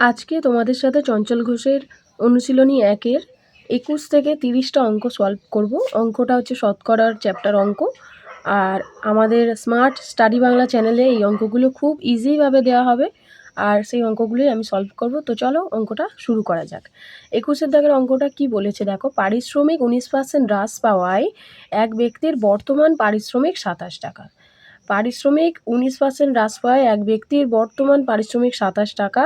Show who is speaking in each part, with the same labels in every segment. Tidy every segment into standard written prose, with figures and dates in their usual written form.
Speaker 1: আজকে তোমাদের সাথে চঞ্চল ঘোষের অনুশীলনী 1-এর 21 থেকে 30টা অঙ্ক সলভ করব। অঙ্কটা হচ্ছে শতকরার চ্যাপ্টার অঙ্ক। আর আমাদের স্মার্ট স্টাডি বাংলা চ্যানেলে এই অঙ্কগুলো খুব ইজিভাবে দেওয়া হবে, আর সেই অঙ্কগুলোই আমি সলভ করব। তো চলো অঙ্কটা শুরু করা যাক। 21-এর দাগের অঙ্কটা কি বলেছে দেখো, পারিশ্রমিক 19% হ্রাস পাওয়ায় এক ব্যক্তির বর্তমান পারিশ্রমিক 27 টাকা। পারিশ্রমিক 19% হ্রাস পাওয়ায় এক ব্যক্তির বর্তমান পারিশ্রমিক 27 টাকা।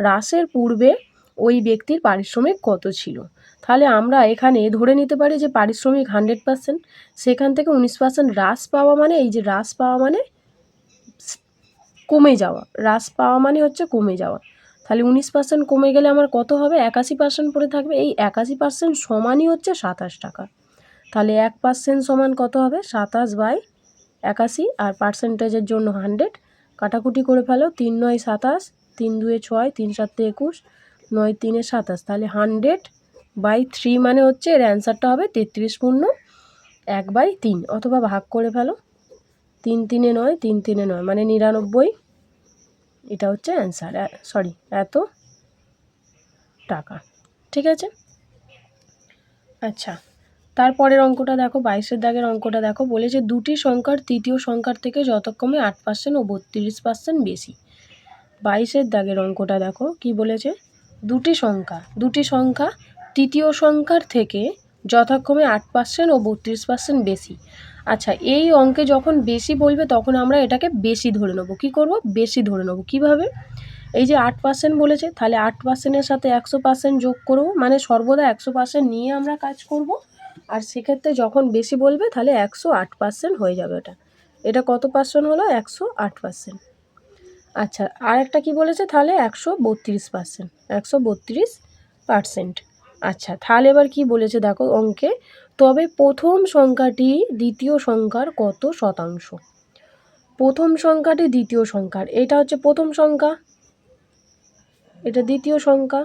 Speaker 1: হ্রাসের পূর্বে ওই ব্যক্তির পারিশ্রমিক কত ছিল? তাহলে আমরা এখানে ধরে নিতে পারি যে পারিশ্রমিক 100%, সেখান থেকে 19% হ্রাস পাওয়া মানে এই যে হ্রাস পাওয়া মানে কমে যাওয়া, হ্রাস পাওয়া মানে হচ্ছে কমে যাওয়া। তাহলে 19% কমে গেলে আমার কত হবে? 81% পড়ে থাকবে। এই 81% সমানই হচ্ছে 27 টাকা। তাহলে 1% সমান কত হবে? 27/81। আর পার্সেন্টেজের জন্য 100। কাটাকুটি করে ফেলো। 3 9 27, 3 2 6, 3 7 21, 9 3 27। তাহলে 100/3 মানে হচ্ছে এর অ্যান্সারটা হবে 33 পূর্ণ 1/3, অথবা ভাগ করে ফেলো। 3 3 9, 3 3 9 মানে 99। এটা হচ্ছে অ্যান্সার, এত টাকা। ঠিক আছে। আচ্ছা, তারপরের অঙ্কটা দেখো, 22-এর দাগের অঙ্কটা দেখো। বলেছে দুটি সংখ্যার তৃতীয় সংখ্যার থেকে যথাক্রমে 8% ও 32% বেশি। 22-এর দাগের অঙ্কটা দেখো কি বলেছে, দুটি সংখ্যা তৃতীয় সংখ্যার থেকে যথাক্রমে 8% ও 32% বেশি। আচ্ছা, এই অঙ্কে যখন বেশি বলবে তখন আমরা এটাকে বেশি ধরে নেবো। কী করব? বেশি ধরে নেবো। কীভাবে? এই যে 8% বলেছে, তাহলে 8%-এর সাথে 100% যোগ করব, মানে সর্বদা 100% নিয়ে আমরা কাজ করব। আর সেক্ষেত্রে যখন বেশি বলবে তাহলে 108% হয়ে যাবে। এটা কত পার্সেন্ট হলো? 108%। আচ্ছা, আর একটা কী বলেছে? তাহলে 132%, 132%। আচ্ছা, তাহলে এবার কি বলেছে দেখো অঙ্কে, তবে প্রথম সংখ্যাটি দ্বিতীয় সংখ্যার কত শতাংশ? প্রথম সংখ্যাটি দ্বিতীয় সংখ্যার, এটা হচ্ছে প্রথম সংখ্যা, এটা দ্বিতীয় সংখ্যা।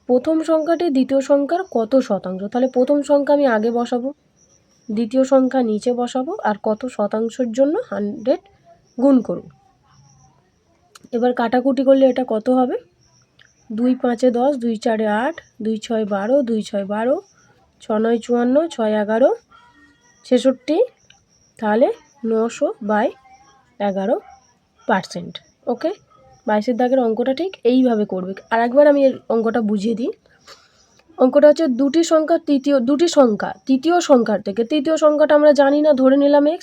Speaker 1: প্রথম সংখ্যাটি দ্বিতীয় সংখ্যার কত শতাংশ? তাহলে প্রথম সংখ্যা আমি আগে বসাবো, দ্বিতীয় সংখ্যা নিচে বসাবো, আর কত শতাংশের জন্য 100 গুণ করব। এবার কাটাকুটি করলে এটা কত হবে? 2 5 10, 2 4 8, 2 6 12, 2 6 12, 6 9 54, 6 11 66। তাহলে 900/11%। ওকে, 22-এর দাগের অঙ্কটা ঠিক এইভাবে করবে। আর একবার আমি এর অঙ্কটা বুঝিয়ে দিই। অঙ্কটা হচ্ছে দুটি সংখ্যা তৃতীয় সংখ্যার থেকে, তৃতীয় সংখ্যাটা আমরা জানি না, ধরে নিলাম x।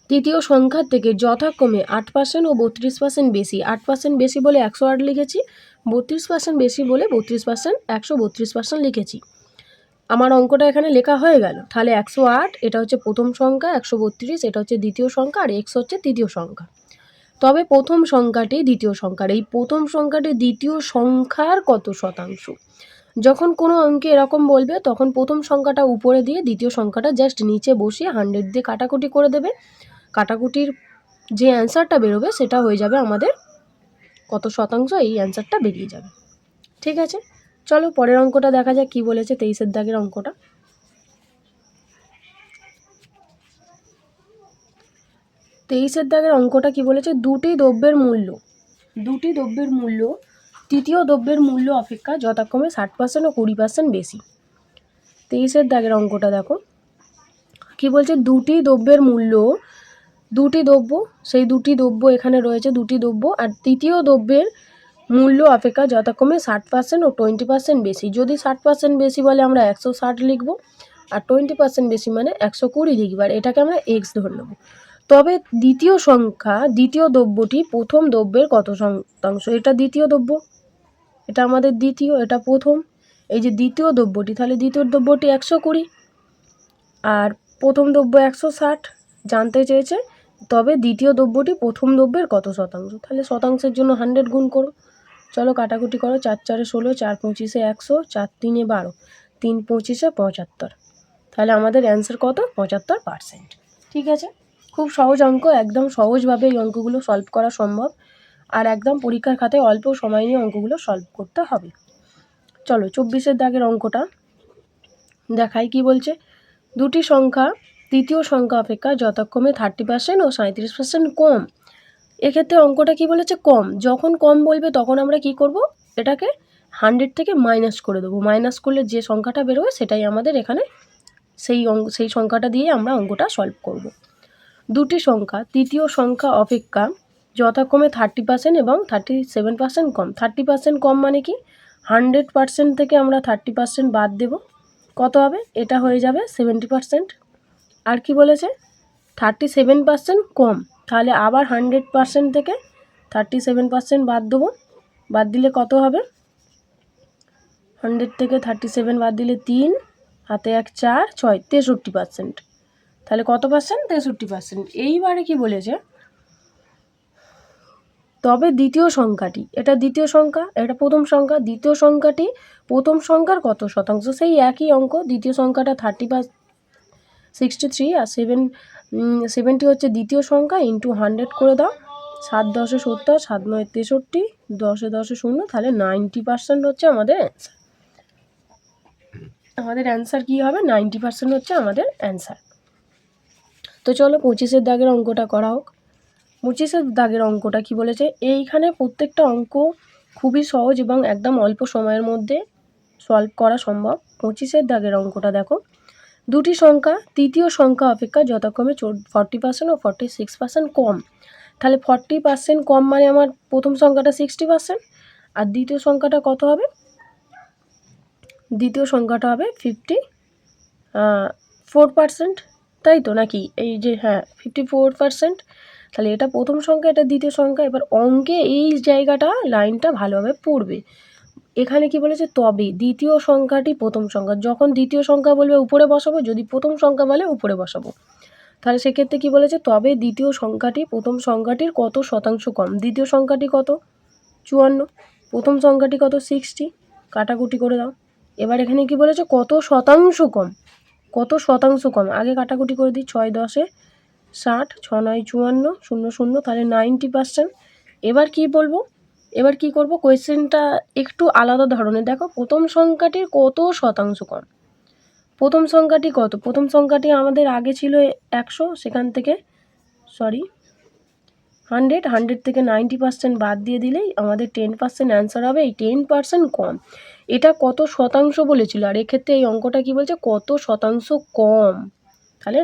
Speaker 1: তৃতীয় সংখ্যার থেকে যথাক্রমে 8% ও 32% বেশি। 8% বেশি বলে 108 লিখেছি, 32% বেশি বলে 32%, 132% লিখেছি। আমার অঙ্কটা এখানে লেখা হয়ে গেল। তাহলে 108 এটা হচ্ছে প্রথম সংখ্যা, 132 এটা হচ্ছে দ্বিতীয় সংখ্যা, আর x হচ্ছে তৃতীয় সংখ্যা। তবে প্রথম সংখ্যাটি দ্বিতীয় সংখ্যার, এই প্রথম সংখ্যাটি দ্বিতীয় সংখ্যার কত শতাংশ? যখন কোনো অঙ্কে এরকম বলবে তখন প্রথম সংখ্যাটা উপরে দিয়ে দ্বিতীয় সংখ্যাটা জাস্ট নিচে বসিয়ে 100 দিয়ে কাটাকুটি করে দেবে। কাটাকুটির যে অ্যান্সারটা বেরোবে সেটা হয়ে যাবে আমাদের কত শতাংশ, এই অ্যান্সারটা বেরিয়ে যাবে। ঠিক আছে, চলো পরের অঙ্কটা দেখা যাক কি বলেছে। 23-এর দাগের অঙ্কটা, 23-এর দাগের অঙ্কটা কি বলেছে, দুটি দ্রব্যের মূল্য তৃতীয় দ্রব্যের মূল্য অপেক্ষা যথাক্রমে 60% ও 20% বেশি। 23-এর দাগের অঙ্কটা দেখো কি বলছে, দুটি দ্রব্যের মূল্য, দুটি দ্রব্য, সেই দুটি দ্রব্য এখানে রয়েছে দুটি দ্রব্য, আর তৃতীয় দ্রব্যের মূল্য অপেক্ষা যথাক্রমে 60% ও 20% বেশি। যদি 60% বেশি বলে আমরা 160 লিখব, আর 20% বেশি মানে 120 লিখব, আর এটাকে আমরা x ধরে নেব। তবে দ্বিতীয় দ্রব্যটি প্রথম দ্রব্যের কত শতাংশ? এটা দ্বিতীয় দ্রব্য, এটা আমাদের দ্বিতীয়, এটা প্রথম। এই যে দ্বিতীয় দ্রব্যটি, তাহলে দ্বিতীয় দ্রব্যটি 120 আর প্রথম দ্রব্য 160 জানতে চেয়েছে। তবে দ্বিতীয় দ্রব্যটি প্রথম দ্রব্যের কত শতাংশ? তাহলে শতাংশের জন্য 100 গুণ করো। চলো কাটাকুটি করো। 4 4 16, 4 25 100, 4 3 12, 3 25 75। তাহলে আমাদের অ্যান্সার কত? 75%। ঠিক আছে, খুব সহজ অঙ্ক, একদম সহজভাবে এই অঙ্কগুলো সলভ করা সম্ভব। আর একদম পরীক্ষার খাতায় অল্প সময় নিয়ে অঙ্কগুলো সলভ করতে হবে। চলো 24-এর দাগের অঙ্কটা দেখাই কি বলছে, দুটি সংখ্যা তৃতীয় সংখ্যা অপেক্ষা যথাক্রমে 30% ও 37% কম। এক্ষেত্রে অঙ্কটা কি বলেছে, কম। যখন কম বলবে তখন আমরা কি করব, এটাকে 100 থেকে মাইনাস করে দেবো। মাইনাস করলে যে সংখ্যাটা বেরোবে সেটাই আমাদের এখানে সেই সংখ্যাটা দিয়ে আমরা অঙ্কটা সলভ করব। দুটি সংখ্যা তৃতীয় সংখ্যা অপেক্ষা যথাক্রমে 30% এবং 37% কম। 30% কম মানে কি, 100% থেকে আমরা 30% বাদ দেব, কত হবে, এটা হয়ে যাবে 70%। আর কি বলেছে, 37% কম, তাহলে আবার 100% থেকে 37% বাদ দেবো। বাদ দিলে কত হবে, 100 থেকে 37 বাদ দিলে 3, হাতে 1 4 6, 63%। তাহলে কত পার্সেন্ট, 63%। এইবারে কি বলেছে, তবে দ্বিতীয় সংখ্যাটি, এটা দ্বিতীয় সংখ্যা, এটা প্রথম সংখ্যা, দ্বিতীয় সংখ্যাটি প্রথম সংখ্যার কত শতাংশ, সেই একই অঙ্ক। দ্বিতীয় সংখ্যাটা 63 আর 70 হচ্ছে দ্বিতীয় সংখ্যা, ইন্টু 100 করে দাও, 7 10 70, 7 9 63, 10 10 0, তাহলে 90% হচ্ছে আমাদের অ্যান্সার। আমাদের অ্যান্সার কী হবে, 90% হচ্ছে আমাদের অ্যান্সার। তো চলো 25-এর দাগের অঙ্কটা করা হোক। 25-এর দাগের অঙ্কটা কি বলেছে, এইখানে প্রত্যেকটা অঙ্ক খুবই সহজ এবং একদম অল্প সময়ের মধ্যে সলভ করা সম্ভব। 25-এর দাগের অঙ্কটা দেখো, দুটি সংখ্যা তৃতীয় সংখ্যা অপেক্ষা যথাক্রমে 40% ও 46% কম। তাহলে 40% কম মানে আমার প্রথম সংখ্যাটা 60%, আর দ্বিতীয় সংখ্যাটা কত হবে, দ্বিতীয় সংখ্যাটা হবে 54%, তাই তো নাকি, এই যে হ্যাঁ 54%। তাহলে এটা প্রথম সংখ্যা, এটা দ্বিতীয় সংখ্যা। এবার অঙ্কে এই জায়গাটা লাইনটা ভালোভাবে পড়বে। এখানে কি বলেছে, তবে দ্বিতীয় সংখ্যাটি প্রথম সংখ্যা, যখন দ্বিতীয় সংখ্যা বলবে উপরে বসাবো, যদি প্রথম সংখ্যা বলে উপরে বসাবো। তাহলে সেক্ষেত্রে কি বলেছে, তবে দ্বিতীয় সংখ্যাটি প্রথম সংখ্যাটির কত শতাংশ কম। দ্বিতীয় সংখ্যাটি কত, 54, প্রথম সংখ্যাটি কত, 60, কাটাকুটি করে দাও। এবার এখানে কি বলেছে, কত শতাংশ কম, কত শতাংশ কম, আগে কাটাকুটি করে দিই, 6 10 60, 6 9 54, 0 0, তাহলে 90%। এবার কি বলবো, এবার কি করব, কোয়েশ্চেনটা একটু আলাদা ধরনের। দেখো প্রথম সংখ্যাটির কত শতাংশ কম, প্রথম সংখ্যাটি কত, প্রথম সংখ্যাটি আমাদের আগে ছিল 100, সেখান থেকে 100 থেকে 90% বাদ দিয়ে দিলেই আমাদের 10% অ্যান্সার হবে। এই 10% কম, এটা কত শতাংশ বলেছিল, আর এক্ষেত্রে এই অঙ্কটা কি বলছে, কত শতাংশ কম, তাহলে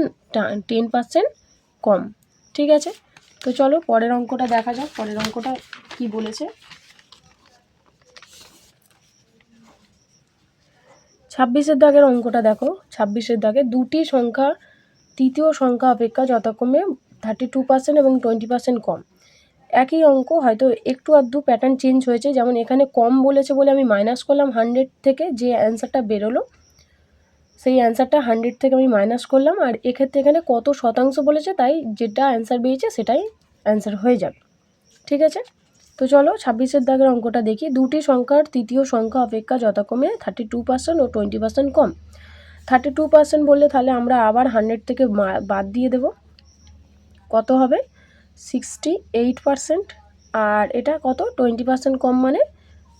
Speaker 1: 10% কম। ঠিক আছে, তো চলো পরের অঙ্কটা দেখা যাক, পরের অঙ্কটা কি বলেছে। 26-এর দাগের অঙ্কটা দেখো। 26-এর দাগে দুটি সংখ্যা তৃতীয় সংখ্যা অপেক্ষা যথাক্রমে 32% এবং 20% কম। একই অঙ্ক, হয়তো একটু আধটু প্যাটার্ন চেঞ্জ হয়েছে। যেমন এখানে কম বলেছে বলে আমি মাইনাস করলাম 100 থেকে, যে অ্যান্সারটা বেরোলো সেই অ্যান্সারটা 100 থেকে আমি মাইনাস করলাম। আর এক্ষেত্রে এখানে কত শতাংশ বলেছে, তাই যেটা অ্যান্সার বেরিয়েছে সেটাই অ্যান্সার হয়ে যাবে। ঠিক আছে, তো চলো 26-এর দাগের অঙ্কটা দেখি। দুটি সংখ্যার তৃতীয় সংখ্যা অপেক্ষা যথাক্রমে 32% ও 20% কম। 32% বললে তাহলে আমরা আবার 100 থেকে বাদ দিয়ে দেব, কত হবে, 68%। আর এটা কত, 20% কম মানে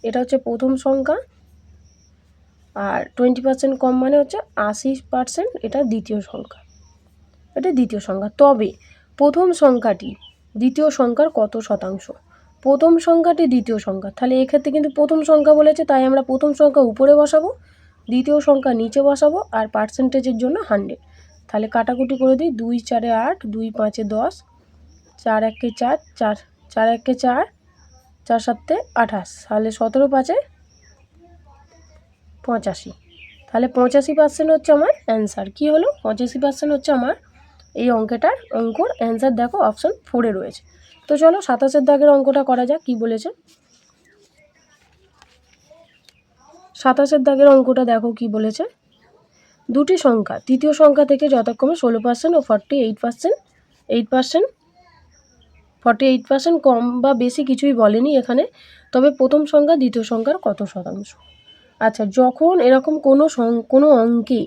Speaker 1: এটা হচ্ছে প্রথম সংখ্যা, আর 20% কম মানে হচ্ছে 80%, এটা দ্বিতীয় সংখ্যা, এটা দ্বিতীয় সংখ্যা। তবে প্রথম সংখ্যাটি দ্বিতীয় সংখ্যার কত শতাংশ, প্রথম সংখ্যাটি দ্বিতীয় সংখ্যা, তাহলে এক্ষেত্রে কিন্তু প্রথম সংখ্যা বলেছে, তাই আমরা প্রথম সংখ্যা উপরে বসাবো, দ্বিতীয় সংখ্যা নিচে বসাবো, আর পার্সেন্টেজের জন্য 100। তাহলে কাটাকুটি করে দিই, 2 4 8, 2 5 10, 4 1 4, 4 4 1 4, 4 7 28, তাহলে 17 5 85। তাহলে 85% হচ্ছে আমার অ্যান্সার। কী হলো, 85% হচ্ছে আমার এই অঙ্কর অ্যান্সার। দেখো অপশান 4-এ রয়েছে। তো চলো 27-এর দাগের অঙ্কটা করা যাক, কী বলেছে। 27-এর দাগের অঙ্কটা দেখো কি বলেছে, দুটি সংখ্যা তৃতীয় সংখ্যা থেকে যথাক্রমে 16% ও 48% কম বা বেশি কিছুই বলেনি এখানে। তবে প্রথম সংখ্যা দ্বিতীয় সংখ্যার কত শতাংশ। আচ্ছা, যখন এরকম কোনো অঙ্কে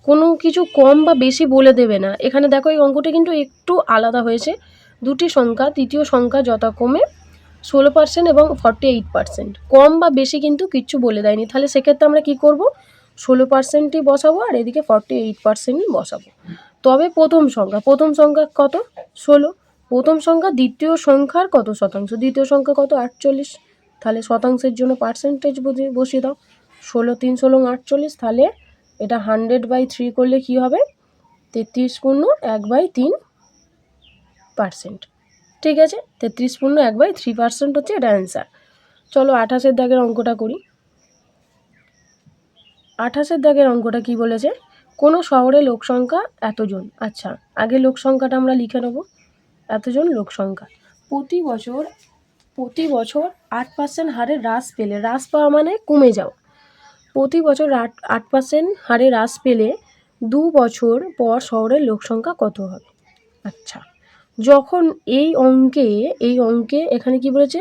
Speaker 1: কোনো কিছু কম বা বেশি বলে দেবে না, এখানে দেখো এই অঙ্কটি কিন্তু একটু আলাদা হয়েছে। দুটি সংখ্যা তৃতীয় সংখ্যা যথাক্রমে 16% এবং 48%, কম বা বেশি কিন্তু কিচ্ছু বলে দেয়নি। তাহলে সেক্ষেত্রে আমরা কী করব, 16%ই বসাবো আর এদিকে 48%ই বসাবো। তবে প্রথম সংখ্যা কত, 16, প্রথম সংখ্যা দ্বিতীয় সংখ্যার কত শতাংশ, দ্বিতীয় সংখ্যা কত 48, তাহলে শতাংশের জন্য পার্সেন্টেজ বসিয়ে দাও, 16 3 16 48, তাহলে এটা 100/3 করলে কি হবে 33/1/3%। ঠিক আছে, 33/1/3% হচ্ছে এটা অ্যান্সার। চলো 28 দাগের অঙ্কটা করি। 28 দাগের অঙ্কটা কি বলেছে, কোনো শহরে লোক সংখ্যা এতজন। আচ্ছা, আগে লোক সংখ্যাটা আমরা লিখে নেব, এতজন লোক সংখ্যা। প্রতি বছর 8% হারে হ্রাস পেলে, হ্রাস পাওয়া মানে কমে যাওয়া, প্রতি বছর 8% হারে হ্রাস পেলে 2 বছর পর শহরের লোক সংখ্যা কত হবে। আচ্ছা, যখন এই অঙ্কে এখানে কি বলেছে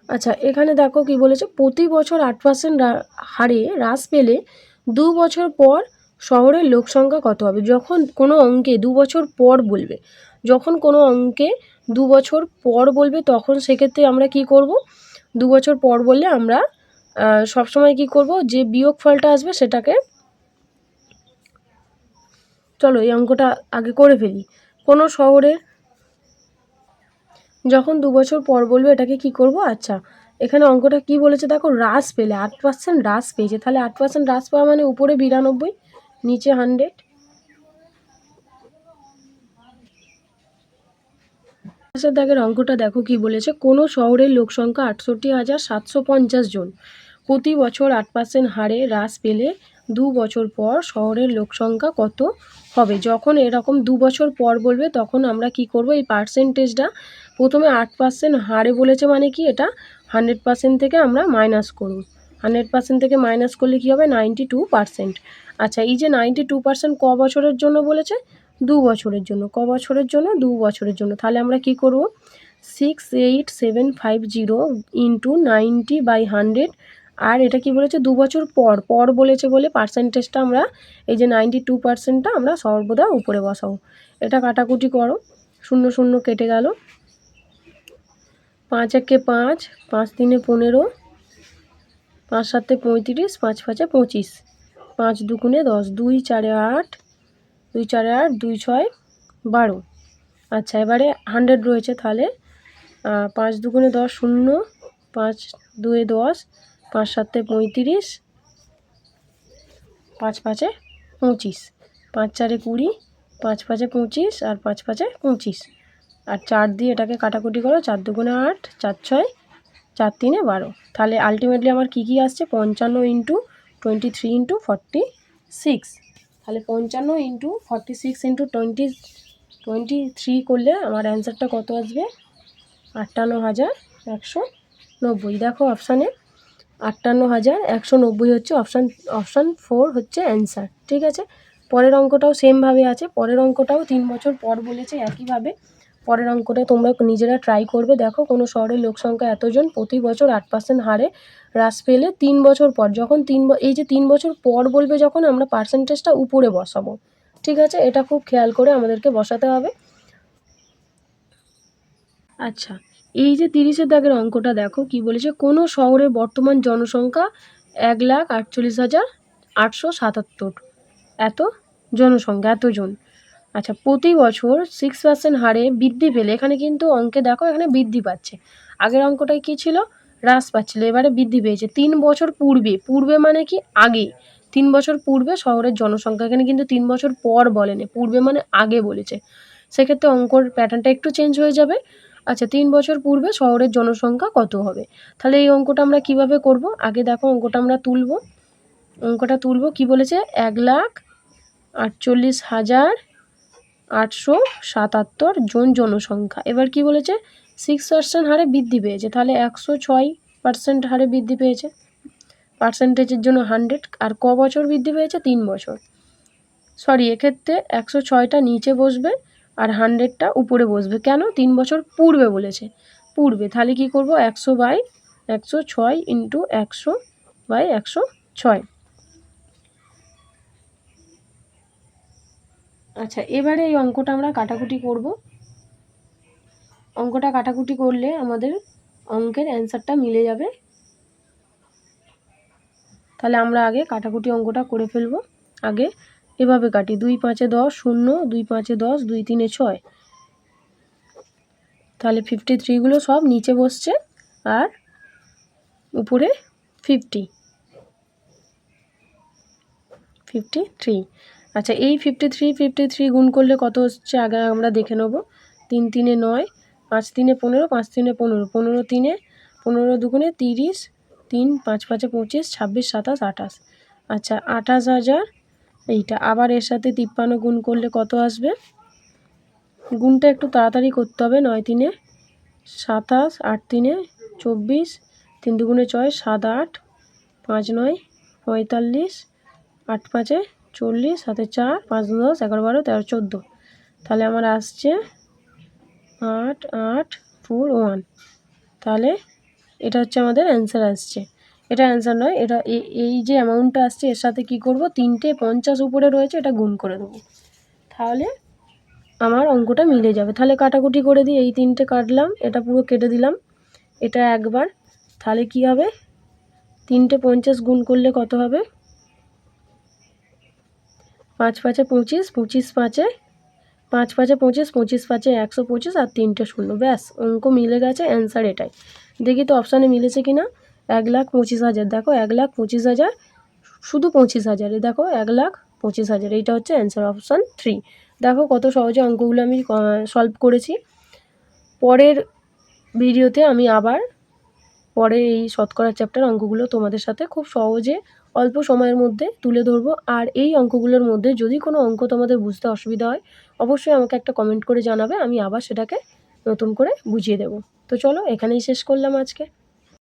Speaker 1: আচ্ছা এখানে দেখো কি বলেছে, প্রতি বছর 8% হারে হ্রাস পেলে 2 বছর পর শহরের লোক সংখ্যা কত হবে। যখন কোনো অঙ্কে 2 বছর পর বলবে, যখন কোনো অঙ্কে 2 বছর পর বলবে তখন সেক্ষেত্রে আমরা কি করব, 2 বছর পর বললে আমরা সবসময় কি করব, যে বিয়োগফলটা আসবে সেটাকে, চলো এই অঙ্কটা আগে করে ফেলি। কোনো শহরের যখন 2 বছর পর বলবে এটাকে কি করব। আচ্ছা এখানে অঙ্কটা কি বলেছে দেখো, হ্রাস পেলে 8% হ্রাস পেয়েছে, তাহলে 8% হ্রাস পাওয়া মানে উপরে 92 নিচে 100। দাগের অঙ্কটা দেখো কি বলেছে, কোনো শহরের লোক সংখ্যা 68,750 জন, প্রতি বছর 8% হারে হ্রাস পেলে 2 বছর পর শহরের লোক সংখ্যা কত হবে। যখন এরকম 2 বছর পর বলবে তখন আমরা কি করব, এই পার্সেন্টেজটা প্রথমে 8% হারে বলেছে মানে কি, এটা 100% থেকে আমরা মাইনাস করব, 100% থেকে মাইনাস করলে কি হবে 92%। আচ্ছা এই যে 92% ক বছরের জন্য বলেছে, 2 বছরের জন্য। ক বছরের জন্য, 2 বছরের জন্য। তাহলে আমরা কি করব, 68750 ইন্টু 90/100, আর এটা কি বলেছে 2 বছর পর বলেছে বলে পার্সেন্টেজটা আমরা এই যে 92%টা আমরা সর্বদা উপরে বসাবো। এটা কাটাকুটি করো, 0 0 কেটে গেল, 5 1 5, 5 3 15, 5 7 35, 5 5 25, 5 2 10, 2 4 8, 2 4 8, 2 6 12। আচ্ছা এবারে 100 রয়েছে, তাহলে 5 2 10 0, 5 2 10, 5 7 35, 5 5 25, 5 4 20, 5 5 25 আর 5 5 25, আর 4 দিয়ে এটাকে কাটাকুটি করো, 4 2 8, 4 6, 4 3 12। তাহলে আলটিমেটলি আমার কী আসছে, 55 ইন্টু 23 ইন্টু 46। তাহলে 55 ইন্টু 46 ইন্টু 23 করলে আমার অ্যান্সারটা কত আসবে, 58,190। দেখো অপশানে 58,190 হচ্ছে অপশান 4 হচ্ছে অ্যান্সার। ঠিক আছে, পরের অঙ্কটাও সেমভাবে আছে, পরের অঙ্কটাও 3 বছর পর বলেছে একইভাবে। পরের অঙ্কটা তোমরা নিজেরা ট্রাই করবে। দেখো কোনো শহরের লোক সংখ্যা এতজন, প্রতি বছর 8% হারে হ্রাস পেলে 3 বছর পর, যখন এই যে 3 বছর পর বলবে যখন, আমরা পার্সেন্টেজটা উপরে বসাবো। ঠিক আছে, এটা খুব খেয়াল করে আমাদেরকে বসাতে হবে। আচ্ছা এই যে 30 দাগের অঙ্কটা দেখো কি বলেছে, কোনো শহরের বর্তমান জনসংখ্যা 1,48,877, এত জনসংখ্যা, এতজন। আচ্ছা প্রতি বছর 6% হারে বৃদ্ধি পেলে, এখানে কিন্তু অঙ্কে দেখো এখানে বৃদ্ধি পাচ্ছে, আগের অঙ্কটায় কী ছিল হ্রাস পাচ্ছিল, এবারে বৃদ্ধি পেয়েছে 3 বছর পূর্বে মানে কি আগে, 3 বছর পূর্বে শহরের জনসংখ্যা, এখানে কিন্তু 3 বছর পর বলেনি, পূর্বে মানে আগে বলেছে, সেক্ষেত্রে অঙ্কর প্যাটার্নটা একটু চেঞ্জ হয়ে যাবে। আচ্ছা 3 বছর পূর্বে শহরের জনসংখ্যা কত হবে, তাহলে এই অঙ্কটা আমরা কিভাবে করব, আগে দেখো অঙ্কটা আমরা তুলব কি বলেছে, 1,48,877 জন জনসংখ্যা। এবার কি বলেছে 6% হারে বৃদ্ধি পেয়েছে, তাহলে 106% হারে বৃদ্ধি পেয়েছে, পার্সেন্টেজের জন্য 100, আর ক বছর বৃদ্ধি পেয়েছে 3 বছর, এক্ষেত্রে 106টা নিচে বসবে আর 100টা উপরে বসবে, কেন 3 বছর পূর্বে বলেছে, তাহলে কি করব 100/106 ইন্টু 100/106। আচ্ছা এবারে এই অঙ্কটা আমরা কাটাকুটি করব, অঙ্কটা কাটাকুটি করলে আমাদের অঙ্কের অ্যান্সারটা মিলে যাবে। তাহলে আমরা আগে কাটাকুটি অঙ্কটা করে ফেলবো। আগে এভাবে কাটি, 2 5 10 0, 2 5 10, 2 3 6। তাহলে 53গুলো সব নিচে বসছে আর উপরে 53। আচ্ছা, এই 53 গুণ করলে কত হচ্ছে আগে আমরা দেখে নেব। 3 3 9, 5 3 15, 5 3 15, 15 3 15 দুগুণে 30, 3 5 5 25, 26 27 28। আচ্ছা, 28,000। এইটা আবার এর সাথে 53 গুণ করলে কত আসবে? গুণটা একটু তাড়াতাড়ি করতে হবে। 9 3 27, 8 3 24, 3 দুগুণে 6, 7 8, 5 9 45, 8 5 40, 7 4, 5 10, 11 12 13 14। তাহলে আমার আসছে 8 8 4 1। তাহলে এটা হচ্ছে আমাদের অ্যান্সার আসছে। এটা অ্যান্সার নয়, এটা এই যে অ্যামাউন্টটা আসছে এর সাথে কি করব, 3টে 50 উপরে রয়েছে, এটা গুণ করে দেবো। তাহলে আমার অঙ্কটা মিলে যাবে। তাহলে কাটাকুটি করে দিই, এই 3টে কাটলাম, এটা পুরো কেটে দিলাম, এটা একবার। তাহলে কি হবে, 3টে 50 গুণ করলে কত হবে? 5 5 25, 25 5 5 5 25, 25 5 125 আর 3টে 0। ব্যাস, অঙ্ক মিলে গেছে, অ্যান্সার এটাই। দেখি তো অপশানে মিলেছে কি না। 1,25,000, দেখো 1,25,000, শুধু 25,000, দেখো 1,25,000, এইটা হচ্ছে অ্যান্সার, অপশান 3। দেখো কত সহজে অঙ্কগুলো আমি সলভ করেছি। পরের ভিডিওতে আমি আবার পরে এই শতকরা চ্যাপ্টার অঙ্কগুলো তোমাদের সাথে খুব সহজে অল্প সময়ের মধ্যে তুলে ধরবো। আর এই অঙ্কগুলোর মধ্যে যদি কোনো অঙ্ক তোমাদের বুঝতে অসুবিধা হয়, অবশ্যই আমাকে একটা কমেন্ট করে জানাবে, আমি আবার সেটাকে নতুন করে বুঝিয়ে দেবো। তো চলো, এখানেই শেষ করলাম আজকে।